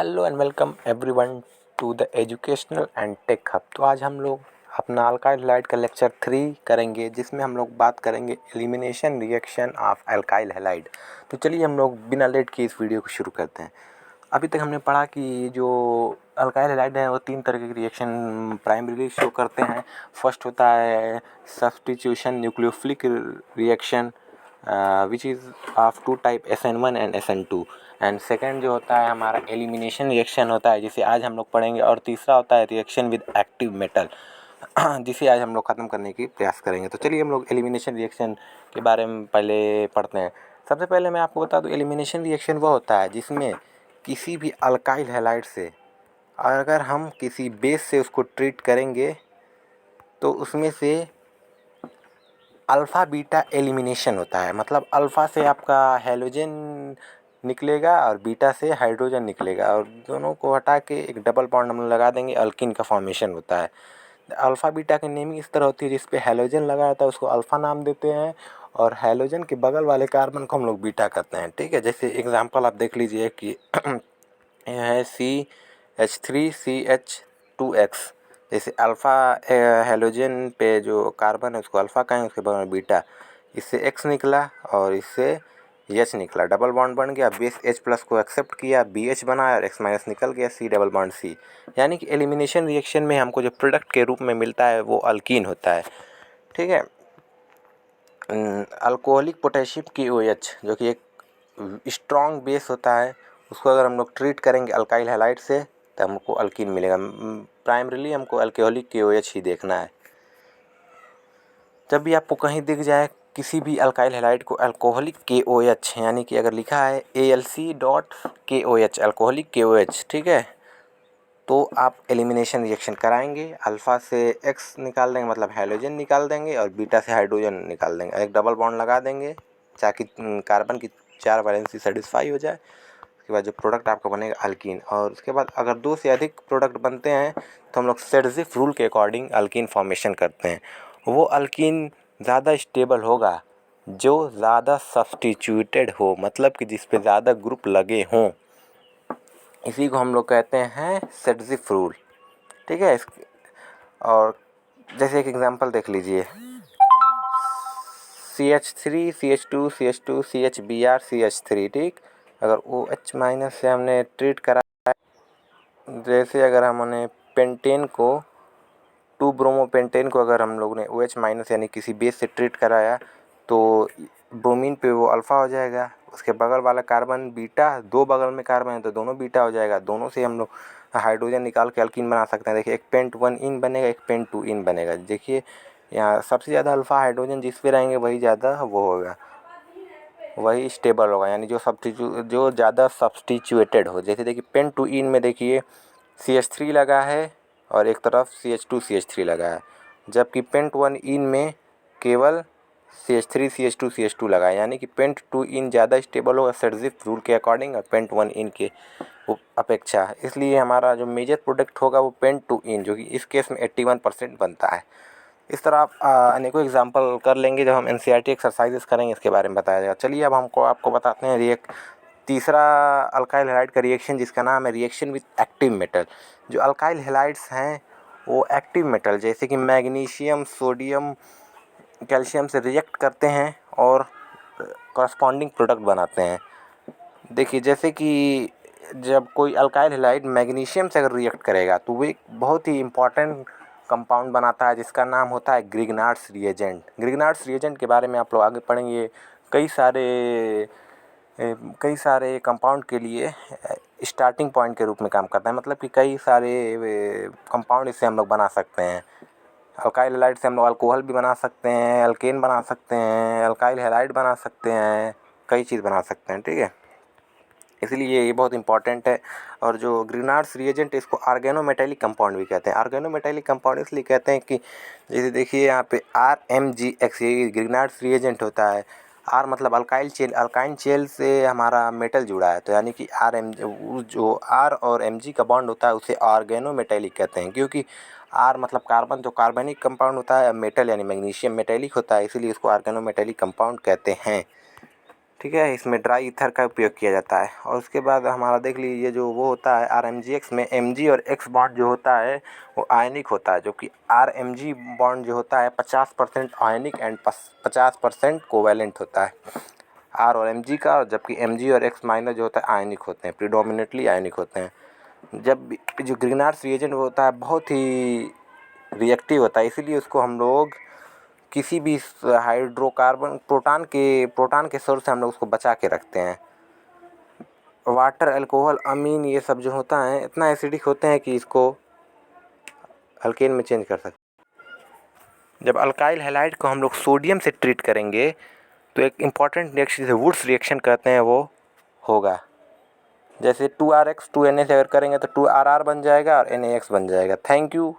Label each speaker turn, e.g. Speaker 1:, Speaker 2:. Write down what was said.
Speaker 1: Hello and welcome everyone to the educational and tech hub. तो आज हम लोग अपना अल्काइल हैलाइड का लेक्चर 3 करेंगे, जिसमें हम लोग बात करेंगे elimination reaction of alkyl halide. तो चलिए हम लोग बिना लेट के इस वीडियो को शुरू करते हैं। अभी तक हमने पढ़ा कि जो अल्काइल हैलाइड है वो 3 तरह के रिएक्शन प्राइमरीली शो करते हैं। फर्स्ट होता है substitution nucleophilic reaction which is of 2 type SN1 and SN2। And second जो होता है हमारा एलिमिनेशन रिएक्शन होता है, जिसे आज हम लोग पढ़ेंगे। और तीसरा होता है रिएक्शन विद एक्टिव मेटल जिसे आज हम लोग ख़त्म करने की प्रयास करेंगे। तो चलिए हम लोग एलिमिनेशन रिएक्शन के बारे में पहले पढ़ते हैं। सबसे पहले मैं आपको बता दूं, एलिमिनेशन रिएक्शन वो होता है जिसमें किसी भी अल्काइल हैलाइड से अगर हम किसी बेस से उसको ट्रीट करेंगे तो उसमें से अल्फ़ा बीटा एलिमिनेशन होता है। मतलब अल्फ़ा से आपका हैलोजन निकलेगा और बीटा से हाइड्रोजन निकलेगा, और दोनों को हटा के एक डबल बॉन्ड हम लगा देंगे, अल्कीन का फॉर्मेशन होता है। अल्फ़ा बीटा की नेमिंग इस तरह होती है, जिस पे हैलोजन लगा रहता है उसको अल्फ़ा नाम देते हैं, और हैलोजन के बगल वाले कार्बन को हम लोग बीटा करते हैं। ठीक है, जैसे एग्जांपल आप देख लीजिए कि यह है CH3CH2X। जैसे अल्फ़ा हैलोजन पे जो कार्बन है उसको अल्फ़ा कहें, उसके बगल में बीटा, इससे X निकला और इससे H निकला, डबल बॉन्ड बन गया। बेस H+ को एक्सेप्ट किया, BH बनाया और X- निकल गया, C डबल बॉन्ड C। यानी कि एलिमिनेशन रिएक्शन में हमको जो प्रोडक्ट के रूप में मिलता है वो अल्कीन होता है। ठीक है, अल्कोहलिक पोटेशियम KOH जो कि एक स्ट्रॉन्ग बेस होता है, उसको अगर हम लोग ट्रीट करेंगे अल्काइल हैलाइड से तो हमको अल्कीन मिलेगा। प्राइमरीली हमको अल्कोहलिक KOH ही देखना है। जब भी आपको कहीं दिख जाए किसी भी अल्काइल हैलाइड को अल्कोहलिक KOH, यानी कि अगर लिखा है AlC.KOH अल्कोहलिक KOH, ठीक है, तो आप एलिमिनेशन रिएक्शन कराएंगे। अल्फ़ा से X निकाल देंगे, मतलब हैलोजन निकाल देंगे, और बीटा से हाइड्रोजन निकाल देंगे, एक डबल बॉन्ड लगा देंगे ताकि कार्बन की 4 वैलेंसी सेटिस्फाई हो जाए। उसके बाद जो प्रोडक्ट आपका बनेगा अल्कीन। और उसके बाद अगर 2 से अधिक प्रोडक्ट बनते हैं तो हम लोग सेडजिफ रूल के अकॉर्डिंग अल्कीन फॉर्मेशन करते हैं। वो अल्कीन ज़्यादा स्टेबल होगा जो ज़्यादा सब्स्टिट्यूटेड हो, मतलब कि जिस पे ज़्यादा ग्रुप लगे हों। इसी को हम लोग कहते हैं सेडजिफ रूल। ठीक है, और जैसे एक एग्जांपल देख लीजिए, CH3 CH2 CH2 CHBr CH3। ठीक, अगर OH- से हमने ट्रीट करा, जैसे अगर हमने पेंटेन को 2 ब्रोमोपेंटेन को अगर हम लोग ने OH- यानी किसी बेस से ट्रीट कराया तो ब्रोमीन पे वो अल्फ़ा हो जाएगा, उसके बगल वाला कार्बन बीटा, 2 बगल में कार्बन है तो दोनों बीटा हो जाएगा। दोनों से हम लोग हाइड्रोजन निकाल के अल्कीन बना सकते हैं। देखिए, एक पेंट 1 इन बनेगा, एक पेंट 2 इन बनेगा। देखिए यहाँ सबसे ज़्यादा अल्फ़ा हाइड्रोजन जिस पे रहेंगे वही ज़्यादा वो होगा, वही स्टेबल होगा, यानी जो ज़्यादा सब्स्टिट्यूटेड हो। जैसे देखिए पेंट 2 इन में देखिए CH3 लगा है और एक तरफ CH2 CH3 लगा है, जबकि पेंट 1 इन में केवल CH3 CH2 CH2 लगा है। यानी कि पेंट 2 इन ज़्यादा स्टेबल होगा सेडजिफ रूल के अकॉर्डिंग और पेंट 1 इन के अपेक्षा। इसलिए हमारा जो मेजर प्रोडक्ट होगा वो पेंट 2 इन, जो कि इस केस में 81% बनता है। इस तरह आप अनेकों एग्जाम्पल कर लेंगे जब हम NCERT एक्सरसाइजेस करेंगे, इसके बारे में बताया जाएगा। चलिए अब आपको बताते हैं तीसरा अल्काइल हैलाइड का रिएक्शन, जिसका नाम है रिएक्शन विद एक्टिव मेटल। जो अल्काइल हैलाइड्स हैं वो एक्टिव मेटल जैसे कि मैग्नीशियम, सोडियम, कैल्शियम से रिएक्ट करते हैं और कॉरस्पॉन्डिंग प्रोडक्ट बनाते हैं। देखिए, जैसे कि जब कोई अल्काइल हैलाइड मैग्नीशियम से अगर रिएक्ट करेगा तो वो एक बहुत ही इम्पॉर्टेंट कंपाउंड बनाता है, जिसका नाम होता है ग्रिग्नार्ड्स रिएजेंट। ग्रिग्नार्ड्स रिएजेंट के बारे में आप लोग आगे पढ़ेंगे। कई सारे कंपाउंड के लिए स्टार्टिंग पॉइंट के रूप में काम करता है, मतलब कि कई सारे कंपाउंड इससे हम लोग बना सकते हैं। अल्काइल हैलाइड से हम लोग अल्कोहल भी बना सकते हैं, अल्केन बना सकते हैं, अल्काइल हैलाइड बना सकते हैं, कई चीज़ बना सकते हैं। ठीक है, इसलिए ये बहुत इंपॉर्टेंट है। और जो ग्रिग्नार्ड्स रिएजेंट, इसको ऑर्गेनोमेटेलिक कंपाउंड भी कहते हैं। ऑर्गेनोमेटेलिक कंपाउंड इसलिए कहते हैं कि जैसे देखिए यहाँ पे RMgX ये ग्रिग्नार्ड्स रिएजेंट होता है। आर मतलब अल्काइल चेन, अल्काइन चेन से हमारा मेटल जुड़ा है, तो यानी कि जो आर और Mg का बॉन्ड होता है उसे ऑर्गेनोमेटेलिक कहते हैं, क्योंकि आर मतलब कार्बन, जो कार्बनिक कंपाउंड होता है, मेटल यानी मैग्नीशियम मेटेलिक होता है, इसीलिए इसको ऑर्गेनोमेटेलिक कंपाउंड कहते हैं। ठीक है। इसमें ड्राई ईथर का उपयोग किया जाता है। और उसके बाद हमारा देख लीजिए जो वो होता है RMgX में Mg और X बॉन्ड जो होता है वो आयनिक होता है, जो कि RMg बॉन्ड जो होता है 50% आयनिक एंड 50% कोवैलेंट होता है R और Mg का, जबकि Mg और X माइनस जो होता है आयनिक होते हैं, प्रीडोमिनेटली आयनिक होते हैं। जब जो ग्रीनार्ड्स रिएजेंट होता है बहुत ही रिएक्टिव होता है, इसीलिए उसको हम लोग किसी भी हाइड्रोकार्बन प्रोटॉन के सोर्स से हम लोग उसको बचा के रखते हैं। वाटर, अल्कोहल, अमीन ये सब जो होता है इतना एसिडिक होते हैं कि इसको अल्केन में चेंज कर सकते हैं। जब अल्काइल हैलाइड को हम लोग सोडियम से ट्रीट करेंगे तो एक इम्पॉर्टेंट रिएक्शन जिसे वुड्स रिएक्शन कहते हैं वो होगा। जैसे 2RX 2Na से अगर करेंगे तो 2RR बन जाएगा और NaX बन जाएगा। Thank you.